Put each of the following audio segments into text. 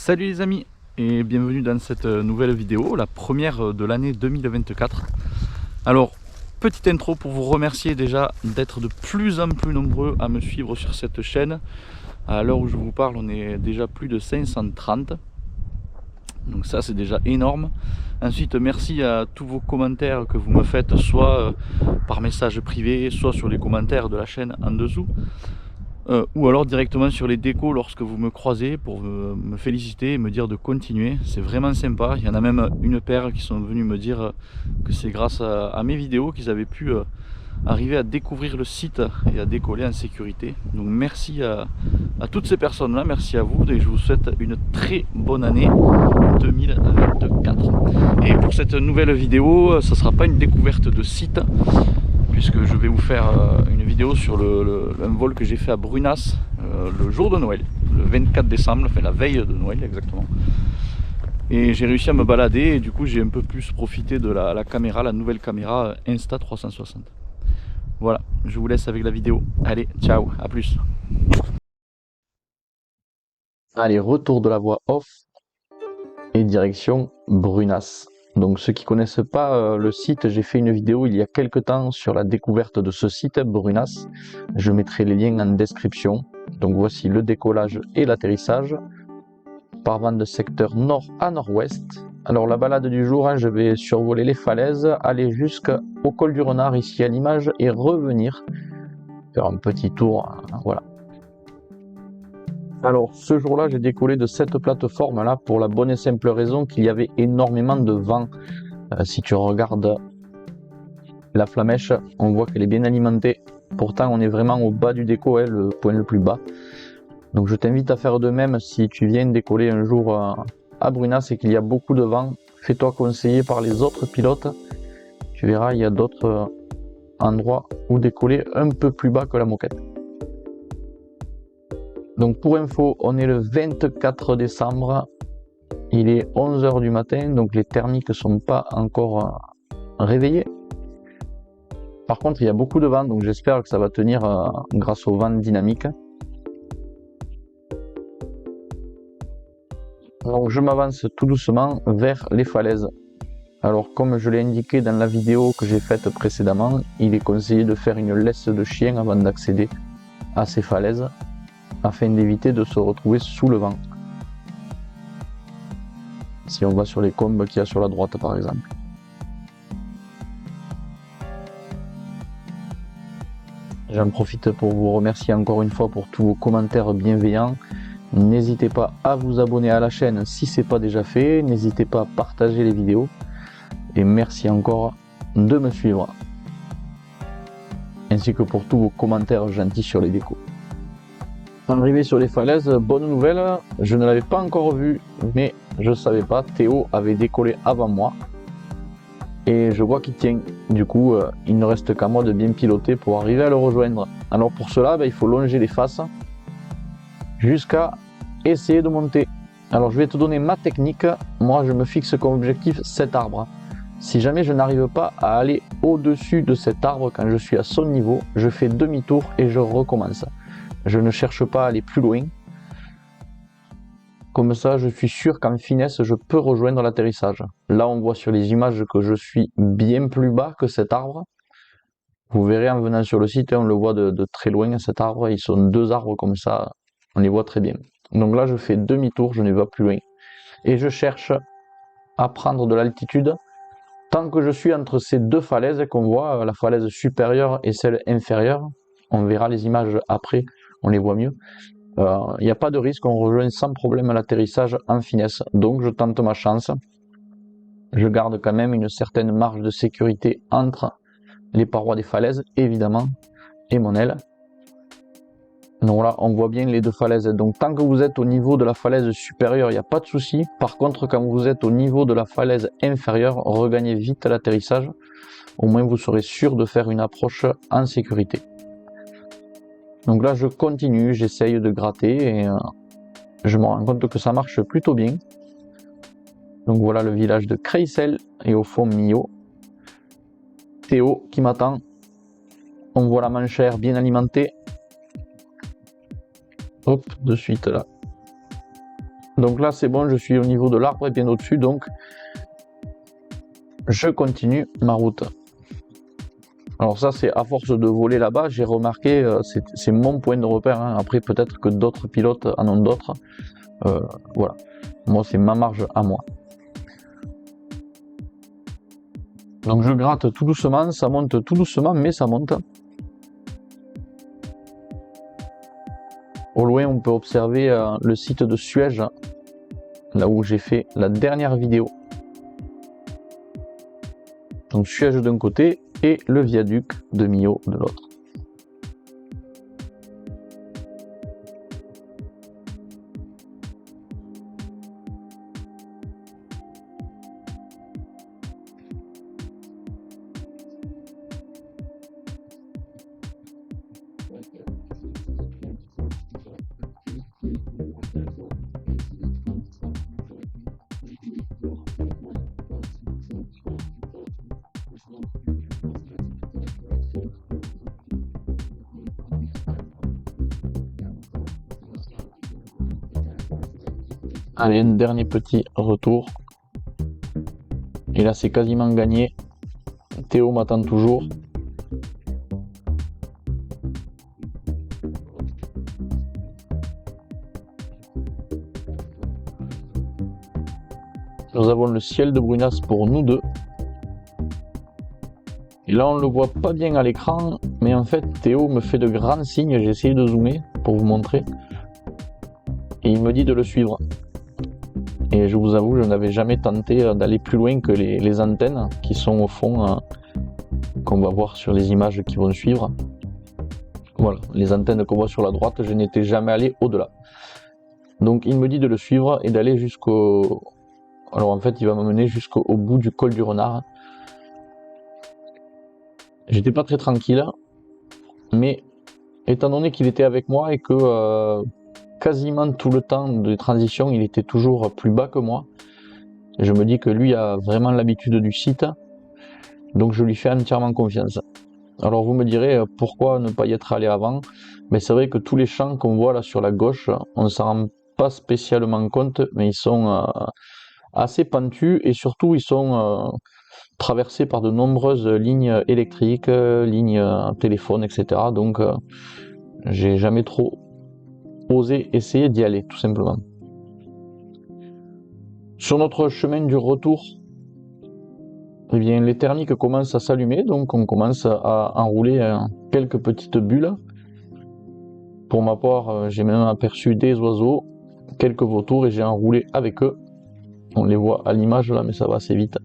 Salut les amis et bienvenue dans cette nouvelle vidéo, la première de l'année 2024. Alors, petite intro pour vous remercier déjà d'être de plus en plus nombreux à me suivre sur cette chaîne. À l'heure où je vous parle, on est déjà plus de 530. Donc ça c'est déjà énorme. Ensuite, merci à tous vos commentaires que vous me faites, soit par message privé, soit sur les commentaires de la chaîne en dessous. Ou alors directement sur les décos lorsque vous me croisez pour me féliciter et me dire de continuer. C'est vraiment sympa. Il y en a même une paire qui sont venus me dire que c'est grâce à mes vidéos qu'ils avaient pu arriver à découvrir le site et à décoller en sécurité. Donc merci à toutes ces personnes là, merci à vous et je vous souhaite une très bonne année 2024. Et pour cette nouvelle vidéo, ça ne sera pas une découverte de site, puisque je vais vous faire une vidéo sur un vol que j'ai fait à Brunas le jour de Noël, le 24 décembre, enfin la veille de Noël exactement. Et j'ai réussi à me balader et du coup j'ai un peu plus profité de la caméra, la nouvelle caméra Insta360. Voilà, je vous laisse avec la vidéo. Allez, ciao, à plus. Allez, retour de la voie off et direction Brunas. Donc ceux qui connaissent pas le site, j'ai fait une vidéo il y a quelques temps sur la découverte de ce site Brunas. Je mettrai les liens en description. Donc voici le décollage et l'atterrissage par vent de secteur nord à nord-ouest. Alors la balade du jour, je vais survoler les falaises, aller jusqu'au col du Renard ici à l'image et revenir faire un petit tour, voilà. Alors ce jour-là, j'ai décollé de cette plateforme-là pour la bonne et simple raison qu'il y avait énormément de vent. Si tu regardes la flamèche, on voit qu'elle est bien alimentée. Pourtant, on est vraiment au bas du déco, le point le plus bas. Donc je t'invite à faire de même si tu viens décoller un jour à Brunas et qu'il y a beaucoup de vent. Fais-toi conseiller par les autres pilotes. Tu verras, il y a d'autres endroits où décoller un peu plus bas que la moquette. Donc pour info, on est le 24 décembre, il est 11 h du matin, donc les thermiques ne sont pas encore réveillés. Par contre, il y a beaucoup de vent, donc j'espère que ça va tenir grâce au vent dynamique. Donc je m'avance tout doucement vers les falaises. Alors comme je l'ai indiqué dans la vidéo que j'ai faite précédemment, il est conseillé de faire une laisse de chien avant d'accéder à ces falaises, afin d'éviter de se retrouver sous le vent. Si on va sur les combes qu'il y a sur la droite par exemple. J'en profite pour vous remercier encore une fois pour tous vos commentaires bienveillants. N'hésitez pas à vous abonner à la chaîne si ce n'est pas déjà fait. N'hésitez pas à partager les vidéos. Et merci encore de me suivre. Ainsi que pour tous vos commentaires gentils sur les décos. Arrivé sur les falaises, bonne nouvelle, je ne l'avais pas encore vu, mais je ne savais pas, Théo avait décollé avant moi. Et je vois qu'il tient, du coup il ne reste qu'à moi de bien piloter pour arriver à le rejoindre. Alors pour cela, il faut longer les faces jusqu'à essayer de monter. Alors je vais te donner ma technique, moi je me fixe comme objectif cet arbre. Si jamais je n'arrive pas à aller au-dessus de cet arbre quand je suis à son niveau, je fais demi-tour et je recommence. Je ne cherche pas à aller plus loin. Comme ça, je suis sûr qu'en finesse, je peux rejoindre l'atterrissage. Là, on voit sur les images que je suis bien plus bas que cet arbre. Vous verrez en venant sur le site, on le voit de très loin, cet arbre. Ils sont deux arbres comme ça, on les voit très bien. Donc là, je fais demi-tour, je ne vais pas plus loin. Et je cherche à prendre de l'altitude tant que je suis entre ces deux falaises qu'on voit, la falaise supérieure et celle inférieure. On verra les images après, on les voit mieux. Il n'y a pas de risque, on rejoint sans problème l'atterrissage en finesse. Donc je tente ma chance. Je garde quand même une certaine marge de sécurité entre les parois des falaises, évidemment, et mon aile. Donc là, on voit bien les deux falaises. Donc tant que vous êtes au niveau de la falaise supérieure, il n'y a pas de souci. Par contre, quand vous êtes au niveau de la falaise inférieure, regagnez vite l'atterrissage. Au moins, vous serez sûr de faire une approche en sécurité. Donc là, je continue, j'essaye de gratter et je me rends compte que ça marche plutôt bien. Donc voilà le village de Creissel et au fond Millau. Théo qui m'attend. On voit la manchère bien alimentée. Hop, de suite là. Donc là c'est bon, je suis au niveau de l'arbre et bien au-dessus, donc je continue ma route. Alors ça c'est à force de voler là-bas, j'ai remarqué, c'est mon point de repère, hein. Après peut-être que d'autres pilotes en ont d'autres. Voilà, moi c'est ma marge à moi. Donc je gratte tout doucement, ça monte tout doucement, mais ça monte. Au loin, on peut observer le site de Suège, là où j'ai fait la dernière vidéo. Donc Suège d'un côté et le viaduc de Millau de l'autre. Allez, un dernier petit retour. Et là, c'est quasiment gagné. Théo m'attend toujours. Nous avons le ciel de Brunas pour nous deux. Et là, on ne le voit pas bien à l'écran, mais en fait, Théo me fait de grands signes. J'ai essayé de zoomer pour vous montrer. Et il me dit de le suivre. Et je vous avoue, je n'avais jamais tenté d'aller plus loin que les antennes qui sont au fond, qu'on va voir sur les images qui vont suivre. Voilà, les antennes qu'on voit sur la droite, je n'étais jamais allé au-delà. Donc il me dit de le suivre et d'aller jusqu'au... Alors en fait, il va m'amener jusqu'au bout du col du Renard. J'étais pas très tranquille, mais étant donné qu'il était avec moi et que quasiment tout le temps de transition, il était toujours plus bas que moi, je me dis que lui a vraiment l'habitude du site, donc je lui fais entièrement confiance. Alors vous me direz pourquoi ne pas y être allé avant, mais c'est vrai que tous les champs qu'on voit là sur la gauche, on ne s'en rend pas spécialement compte, mais ils sont assez pentus et surtout ils sont traversés par de nombreuses lignes électriques, lignes téléphone, etc. Donc j'ai jamais trop osé essayer d'y aller, tout simplement. Sur notre chemin du retour, eh bien, les thermiques commencent à s'allumer, donc on commence à enrouler quelques petites bulles. Pour ma part, j'ai même aperçu des oiseaux, quelques vautours et j'ai enroulé avec eux. On les voit à l'image là, mais ça va assez vite.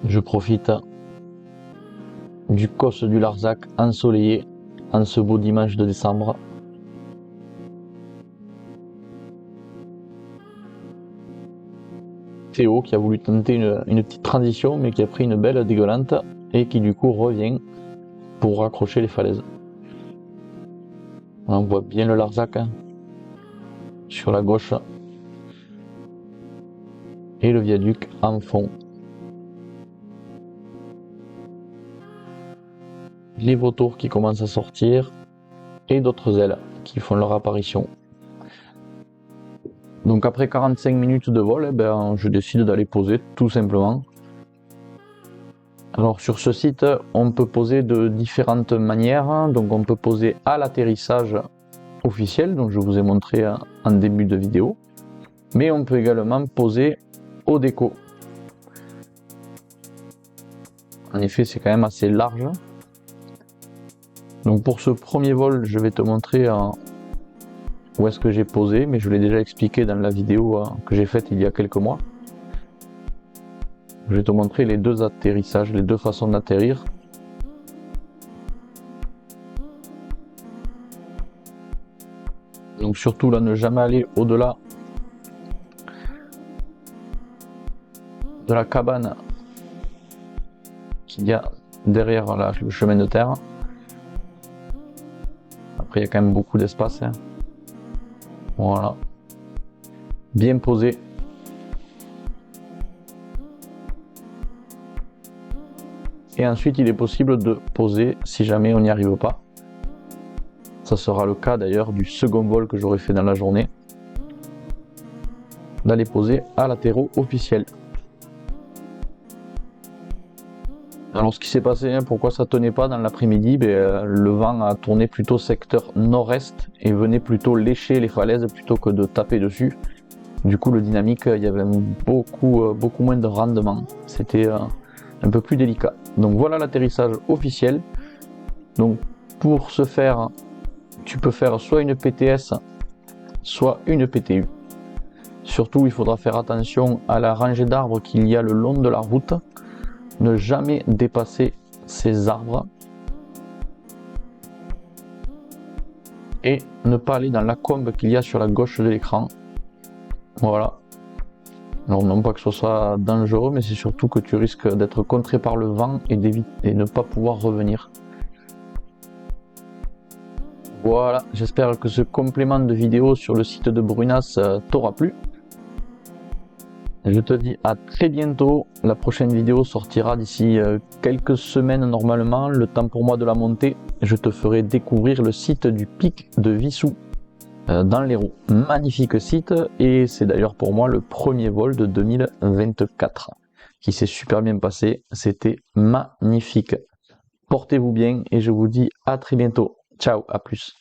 Je profite du cos du Larzac ensoleillé en ce beau dimanche de décembre. Théo qui a voulu tenter une petite transition mais qui a pris une belle dégueulante et qui du coup revient pour raccrocher les falaises. On voit bien le Larzac sur la gauche et le viaduc en fond. Les vautours qui commencent à sortir et d'autres ailes qui font leur apparition. Donc après 45 minutes de vol, je décide d'aller poser tout simplement. Alors sur ce site, on peut poser de différentes manières. Donc on peut poser à l'atterrissage officiel, donc je vous ai montré en début de vidéo. Mais on peut également poser au déco. En effet, c'est quand même assez large. Donc pour ce premier vol, je vais te montrer où est-ce que j'ai posé, mais je l'ai déjà expliqué dans la vidéo que j'ai faite il y a quelques mois. Je vais te montrer les deux atterrissages, les deux façons d'atterrir. Donc surtout là, ne jamais aller au-delà de la cabane qu'il y a derrière là, le chemin de terre. Après, il y a quand même beaucoup d'espace. Voilà. Bien posé. Et ensuite, il est possible de poser si jamais on n'y arrive pas. Ça sera le cas d'ailleurs du second vol que j'aurai fait dans la journée. D'aller poser à latéraux officiels. Alors ce qui s'est passé, pourquoi ça tenait pas dans l'après-midi, le vent a tourné plutôt secteur nord-est et venait plutôt lécher les falaises plutôt que de taper dessus. Du coup le dynamique, il y avait beaucoup moins de rendement. C'était un peu plus délicat. Donc voilà l'atterrissage officiel. Donc pour ce faire, tu peux faire soit une PTS, soit une PTU. Surtout il faudra faire attention à la rangée d'arbres qu'il y a le long de la route. Ne jamais dépasser ces arbres et ne pas aller dans la combe qu'il y a sur la gauche de l'écran. Voilà. Alors non pas que ce soit dangereux, mais c'est surtout que tu risques d'être contré par le vent et ne pas pouvoir revenir. Voilà, j'espère que ce complément de vidéo sur le site de Brunas t'aura plu. Je te dis à très bientôt. La prochaine vidéo sortira d'ici quelques semaines normalement. Le temps pour moi de la monter. Je te ferai découvrir le site du pic de Vissou dans l'Hérault. Magnifique site et c'est d'ailleurs pour moi le premier vol de 2024 qui s'est super bien passé. C'était magnifique. Portez-vous bien et je vous dis à très bientôt. Ciao, à plus.